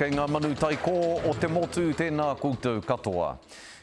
Kei ngā manu tai kō o te motu tēnā koutou katoa.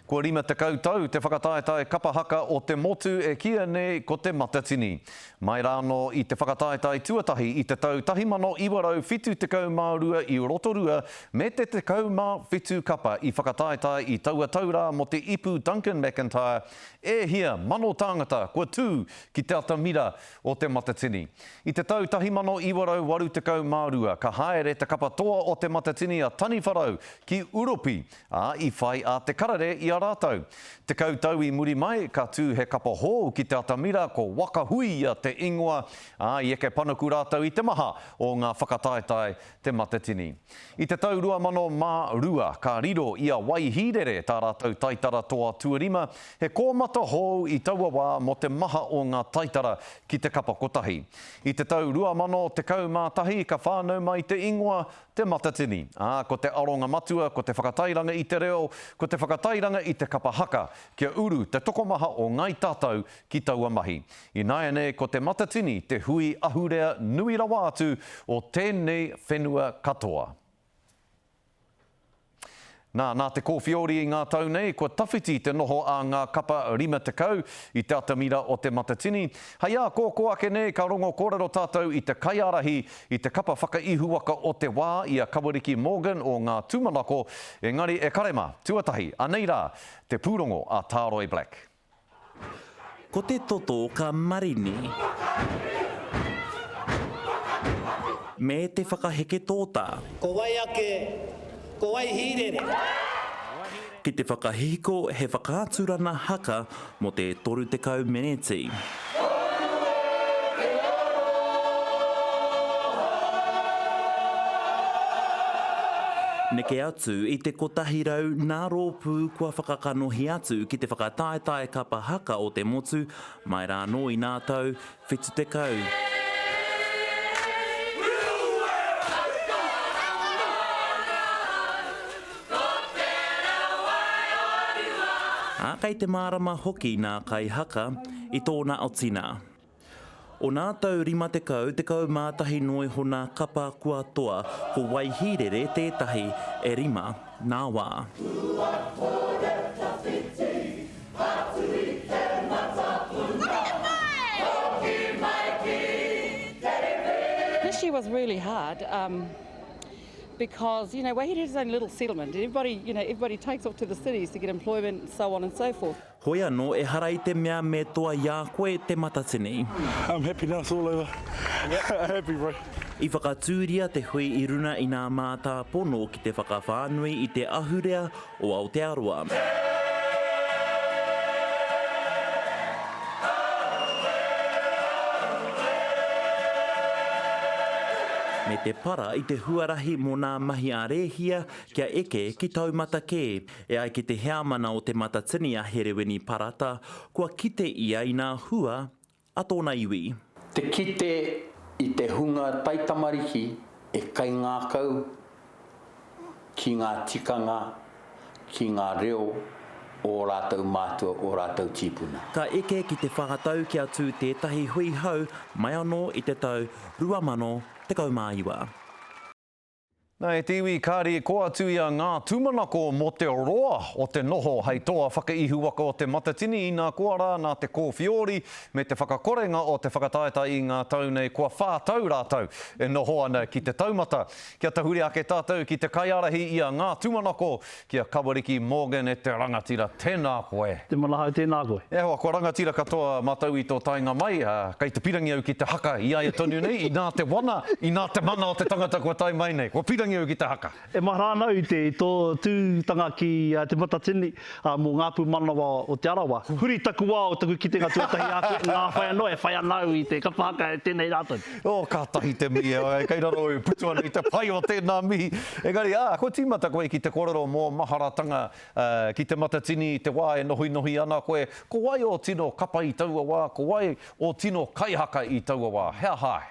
Kua rima te koutou, te whakataetae kapahaka o te motu e kia nei ko te matatini. Mai rāno i te whakataetae tuatahi i te tau 1972 i Rotorua me te 17 kapa i whakataetae i taua taura mo te ipu Duncan McIntyre e hia mano tāngata kua tū ki te atamira o te matatini. I te tau 1982 ka haere te kapa toa o te matatini a Tani Wharau ki Uropi a i whai a te karare i rātou. Te koutou i muri mai, ka tū he kapa hou ki te atamira ko wakahui a te ingoa i eke panaku rātou i te maha o ngā whakataetae te matatini. I te tau 2002, ka riro ia Waihirere tā rātou taitara toa tuarima, he kōmata hou i taua wā mo te maha o ngā taitara ki te kapa kotahi. I te tau 2011, ka whānau mai te ingoa te matatini. Ko te aronga matua, ko te whakatairanga i te reo, ko te whakatairanga i te kapa haka, kia uru te tokomaha o ngai tātou ki taua mahi. I nāianei ko te matatini, te hui ahurea nui rawa atu o tēnei whenua katoa. Nā te kōwhiori i ngā tau nei, kua tawhiti te noho a ngā kapa 50 i te atamira o te matatini. Hei ko ake nei ka rongo kōrero tātou i te kaiarahi i te kapa whakaihuaka o te wā i a Kawariki Morgan o ngā tūmanako, engari e karema, tuatahi, anei rā, te pūrongo a Tāroi Black. Ko te toto ka marini. Me te whakaheke tōta. Ko wai ake, ko wai hirere. Ki te whakahiko he whakaaturana haka mo te 30 meneti. Neke atu i te kotahirau nā rōpū kua whakakanohi atu ki te whakataetae kapahaka o te motu, mai rāno i nā tau 70. Kei te mārama hoki nā kai haka i tōna autina. O nā tau 50 te kau mātahi noi hona kapa kua toa ko Waihirere tētahi e rima nā wā. This year was really hard. Because, Waihere is only a little settlement. Everybody takes off to the cities to get employment and so on and so forth. Hoi anō e hara i te mea me toa ia koe te matatini. I'm happy now, it's all over. Yep. Happy, bro. I whakatūria te hui i runa i nā mātā pono ki te whakawhānui i te ahurea o Aotearoa. Me te para i te huarahi mō nā mahi ārehia kia eke ki taumata kē. E ai ki te heamana o te matatini a Hereweni Parata, kua kite ia i nā hua a tōna iwi. Te kite i te hunga taitamariki e kai ngā kau, ki ngā tikanga, ki ngā reo, o rātou mātua, o rātou tīpuna. Ka eke ki te whakatau ki atu tētahi hui hau, mai anō i te tau 2012. Nā te iwi kāri ko atu ia ngā tūmanako mo te roa o te noho hei toa whakaihuaka o te matatini i nā kuara nā te kōwhiori me te whakakorenga o te whakataeta i ngā tau nei kua whātau rātou e noho ana ki te taumata. Kia tahuri ake tātou ki te kaiarahi i a ngā tūmanako kia Kawariki Morgan e te rangatira. Tēnā koe. Te malahau, tēnā koe. E hoa, kua rangatira katoa mātou i tō tainga mai, kei te pirangi au ki te haka i aia tonu nei, i nā te wana, i nā te mana o te tangata kua tai mai nei. Kua pirangi au ki te haka. E maharānau te tō tūtanga ki te matatini mō ngāpū manawa o te arawa. Huri taku wā o taku ki te ngā tuatahi ake, ngā whaianau e whaianau i te kapahaka e tēnei rātou. Kātahi te mihi, kei raro putu ana i te pai o tēnā mihi. Engari, ko tīmata koe ki te kōrero mō maharatanga ki te matatini, te wā e nohi ana koe. Ko wai o tino kapa i taua wā, ko wai o tino kaihaka i taua wā. Hea hai?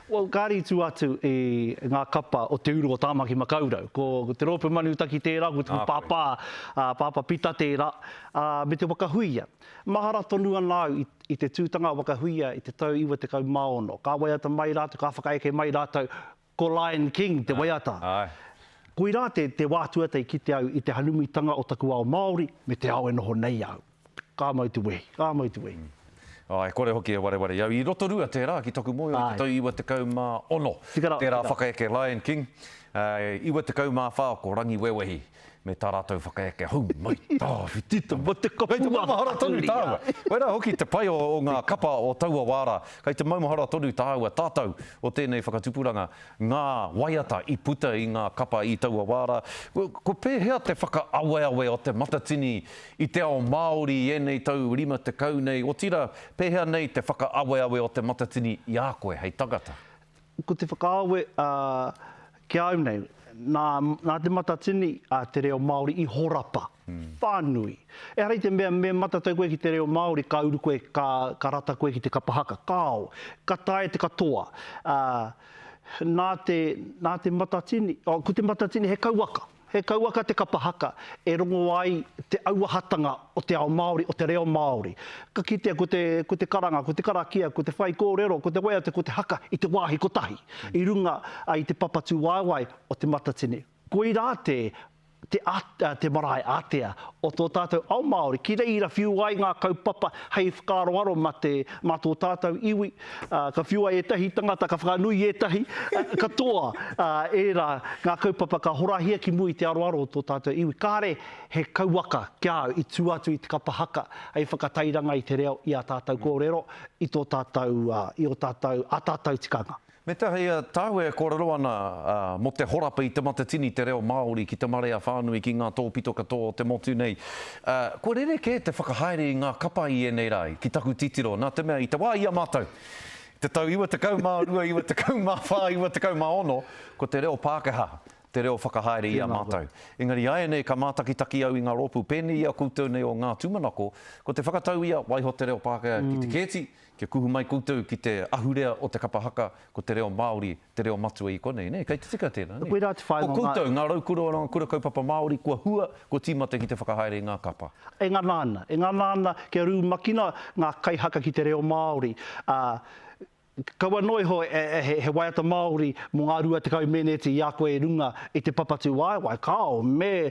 Well, kāri tū atu e ngā kapa o te uru o tāmaki makaurau. Ko te rōpū mani utaki tērā, ko te pāpā pita tērā, me te wakahuia. Mahara tonu anau i te tūtanga wakahuia i te tau iwa te kau maono. Ka waiata mai rātou, ka whakaeke mai rātou, ko Lion King te waiata. Koe rā te wātuatai ki te au i te hanumitanga o taku ao Māori, me te ao e noho nei au. Kā mau tu wehi, kā mau tu wehi. Ai, kore hoki e wareware. Iau, i roto rua tērā ki toku moe o te tau iwa te kauma ono. Tērā whakaeke Lion King. Iwa te kauma whao ko rangi wewehi. Me tā rātou whakaeke. Hau, mai, tā, whitita, ma te kapua. Kei te maumahara tonu tāua. Koe rā hoki te pai o ngā kapa o taua wāra. Kei te maumahara tonu tāua tātou o tēnei whakatupuranga. Ngā waiata i puta i ngā kapa i taua wāra. Ko pēhea te whakaaweawe o te matatini i te ao Māori i enei tau rima te kau nei. O tira, pēhea nei te whakaaweawe o te matatini i a koe, hei tagata. Ko te whakaawe ki au nei, nā te matatini te reo Māori i horapa, whānui. E harei te mea matatau koe ki te reo Māori, ka uru koe, ka rata koe ki te kapahaka, kāo, ka tae te katoa. Nā te matatini, ko te matatini he kauaka. He kauaka te kapahaka, e rongo ai te auahatanga o te ao Māori, o te reo Māori. Ka kitea ko te karanga, ko te karakia, ko te whai kōrero, ko te waiata, ko te haka i te wāhi kotahi. I runga i te papatu waiwai o te matatini. Koe rā te marae ātea o tō tātou ao Māori. Ki reira whiu ai ngā kaupapa hei whakaroaro ma tō tātou iwi. Ka whiu ai etahi tangata, ka whakanui etahi. Katoa era ngā kaupapa ka horahia ki mui te aroaro o tō tātou iwi. Kāre he kauaka kia au i tū atu i te kapahaka hei whakatairanga i te reo i a tātou kōrero i tō tātou, a tātou tikanga. Me tahi tāue kōrero ana mo te horapa i te matatini te reo Māori ki te marea whānui ki ngā tōpito katoa o te motu nei. Ko rereke te whakahaere i ngā kapa i e nei rai ki taku titiro, nā te mea i te wā ia mātou. Te tau iwa te kaumā rua, iwa te kaumā whā, iwa te kaumā ono, ko te reo Pākehā, te reo whakahaere i a mātou. Engari ae nei ka mātakitaki au i ngā rōpu pēni i a koutou nei o ngā tūmanako, ko te whakatau ia waiho te reo Pākehā ki te kēti, kia kuhu mai koutou ki te ahurea o te kapahaka ko te reo Māori, te reo matua i konei, ne? Kei te tika tēnā, ne? Ko koutou, ngā raukuro o ngā kura kaupapa Māori, kua hua, ko tīmate ki te whakahaere i ngā kapa. E ngā nāna, kia rū makina ngā kaihaka ki te reo Māori. Kaua noi ho he waiata Māori mō ngā rua te kaumeneti i a koe runga i te papatu waiwai. Kao, me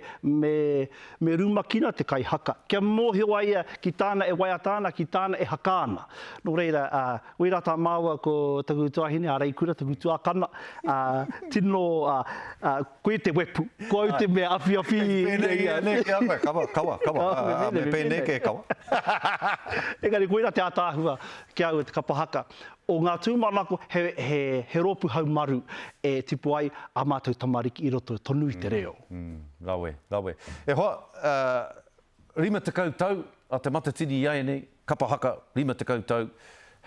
rumakina te kaihaka. Kia mōhio ia ki tāna e waiatana, ki tāna e hakāna. Nō reira, wera tā māua ko taku tuahine, a reikura taku tuakana. Tino, koe te wepu, ko au te mea awhi. Ne, kia koe, kawa. Me pēne ke kawa. Engari, koe te ātāhua kia au te kapahaka. O ngā tūmanako he rōpu haumaru e tipu ai a mātou tamariki i roto tonu i te reo. Rawe. E hoa, rima te kautau a te matatini iai nei, kapahaka, rima te kautau.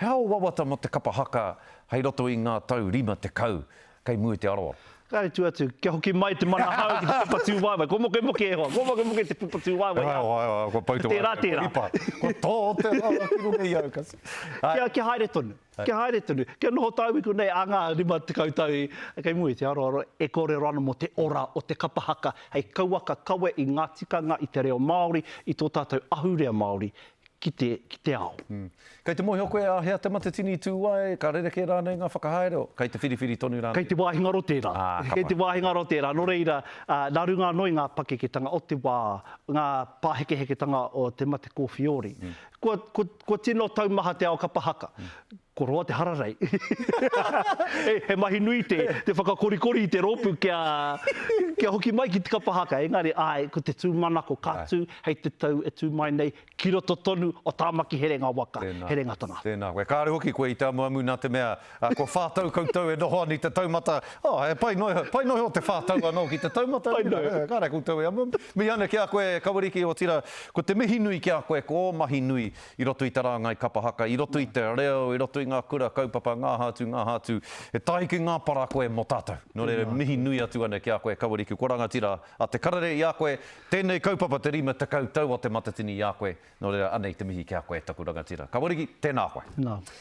Heo wawata mo te kapahaka hei roto i ngā tau rima te kau, kei mui te aroa? Kāre tu atu, kia hoki mai te mana hau ki te pupatu waiwai. Ko moke e hoa, ko moke te pupatu waiwai. Ko pautu waiwai. Tērā. Ko tō te rā, ki runga i au kasi. Kia haere tonu. Kia noho tau iku nei, a ngā rima te kautau i kei mui te aroaro, e kōrero ana mo te ora o te kapahaka, hei kauaka kawe i ngā tikanga i te reo Māori, i tō tātou ahurea Māori. Ki te ao. Kei te mohi o koe a hea te matatini tū ai, ka rereke rānei ngā whakahaere o? Kei te whiriwhiri tonu rānei? Kei te wāhingaro tērā. Nō reira, nā runga noi ngā pakeketanga o te wā, ngā pāhekeheketanga o te mate kōwhiori. Ko tino taumaha te ao kapahaka. Ko roa te hararei. He mahi nui te whakakorikori i te rōpu kia hoki mai ki te kapahaka. Engari, ko te tūmanako kātū, hei te tau e tū mai nei, ki roto tonu o tāmaki herenga waka, herenga tanga. Tēnā koe. Kāre hoki koe i tā muamu nā te mea, ko whātau koutou e noho ani te taumata. Pai noi o te whātau anō ki te taumata. Kāre koutou e amu. Mi ana kia koe, kawariki o tira, ko te mihi nui kia koe, ko o mahi nui i roto i te rāngai kapahaka, i roto i te reo, i roto i ngā kura kaupapa, ngā hātu, e taiki ngā para koe mo tātou. Nō reira, mihi nui atu ana kia koe kawariki, ko rangatira a te karare i a koe, tēnei kaupapa te rima te kautau o te matatini i a koe, nō reira, anei te mihi kia koe taku rangatira. Kawariki, tēnā koe.